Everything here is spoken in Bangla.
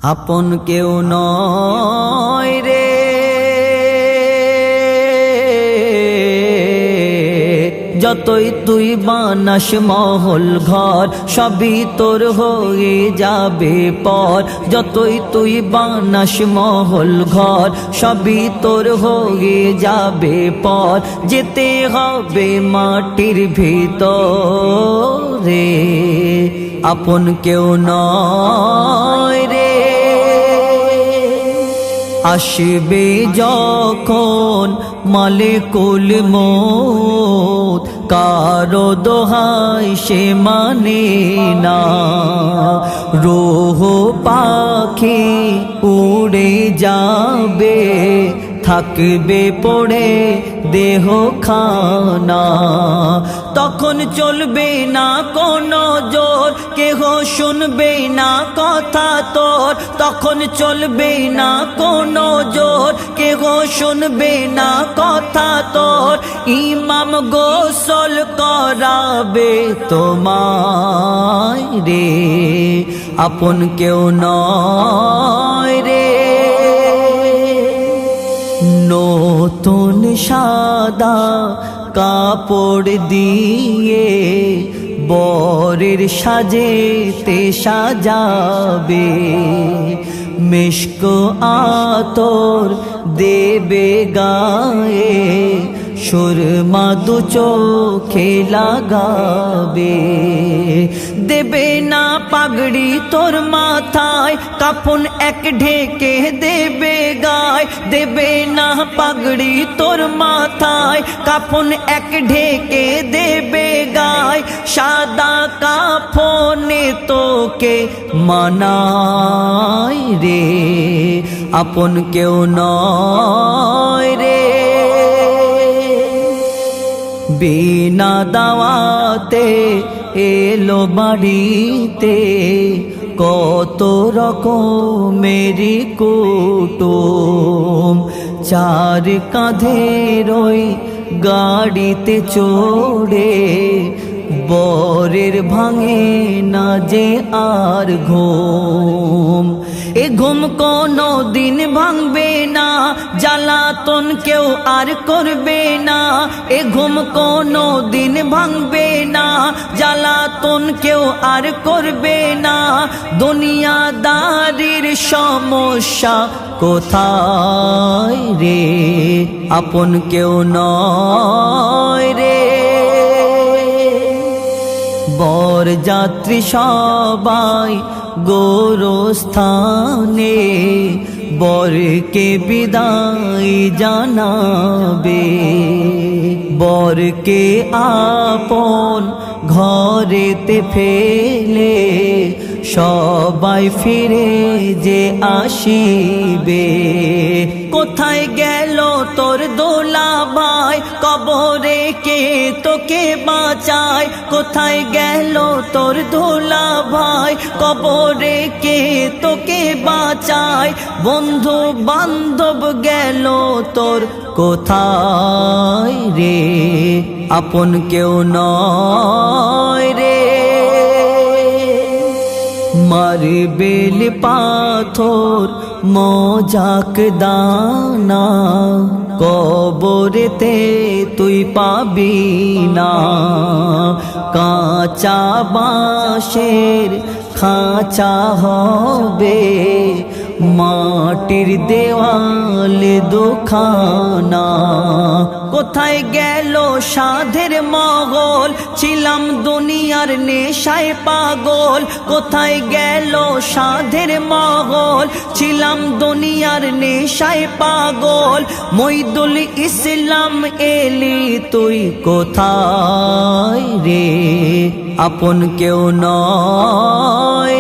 আপন কেউ নয় রে, যতই তুই বানাস মহল ঘর সবই তোর হয়ে যাবে পর। যতই তুই বানাস মহল ঘর সবই তোর হয়ে যাবে পর। যেতে হবে মাটির ভিতরে, আপন কেউ নয় রে। আসবে যখন মালিকুল মউত, কারো দোহাই সে মানে না। রূহ পাখি উড়ে যাবে, থাকবে পড়ে দেহ খানা। তখন চলবে না কোনো জোর, কেহ শুনবে না কথা তোর। তখন চলবে না কোনো জোর, কেহ শুনবে না কথা তোর। ইমাম গোসল করাবে তোমায় রে, আপন কেউ নয় রে। নতুন সাদা কাপড় দিয়ে বরের সাজেতে সাজাবে, মিশক আতর দেবে গায়ে, সুরমা দু চোখে লাগাবে। দেবে না পাগড়ি তোর মাথায়, কাফন এক ঢেকে দেবে গায়। দেবে না পাগড়ি তোর মাথায়, কাফন এক ঢেকে দেবে গায়। সাদা কাফনে তোকে মানায় রে, আপন কেউ নয় রে। বিনা দাওয়াতে এলো বাড়িতে কত রকমেরই কুটুম। চার কাঁধের ওই গাড়িতে চড়ে বরের ভাঙে না যে আর ঘুম। এ ঘুম কোনো দিন ভাঙবে না, জ্বালাতন কেউ আর করবে না। এ ঘুম কোনো দিন ভাঙবে না, জ্বালাতন কেউ আর করবে না। দুনিয়াদারির সমস্যা কোথায় রে, আপন কেউ নয় রে। বর যাত্রী সবাই গোরস্থানে বরকে বিদায় জানাবে। বরকে আপন ঘরেতে ফেলে সবাই ফিরে যে আসিবে। কোথায় গেল তোর দোলাভাই, কবরে কে তোকে বাঁচায়। কোথায় গেল তোর দোলাভাই, কবরে কে তোকে বাঁচায়। বন্ধু বান্ধব গেল তোর কোথায় রে, আপন কেউ নয় রে। মার্বেল পাথর মজাক দানা, কবরেতে তুই পাবি না। কাঁচা বাঁশের খাঁচা হবে, মাটির দেওয়াল দুখানা। কোথায় গেল সাধের মহল, ছিলাম দুনিয়ার নেশায় পাগল। কোথায় গেল সাধের মহল, ছিলাম দুনিয়ার নেশায় পাগল। মইদুল ইসলাম এলি তুই কোথায় রে, আপন কেউ নয়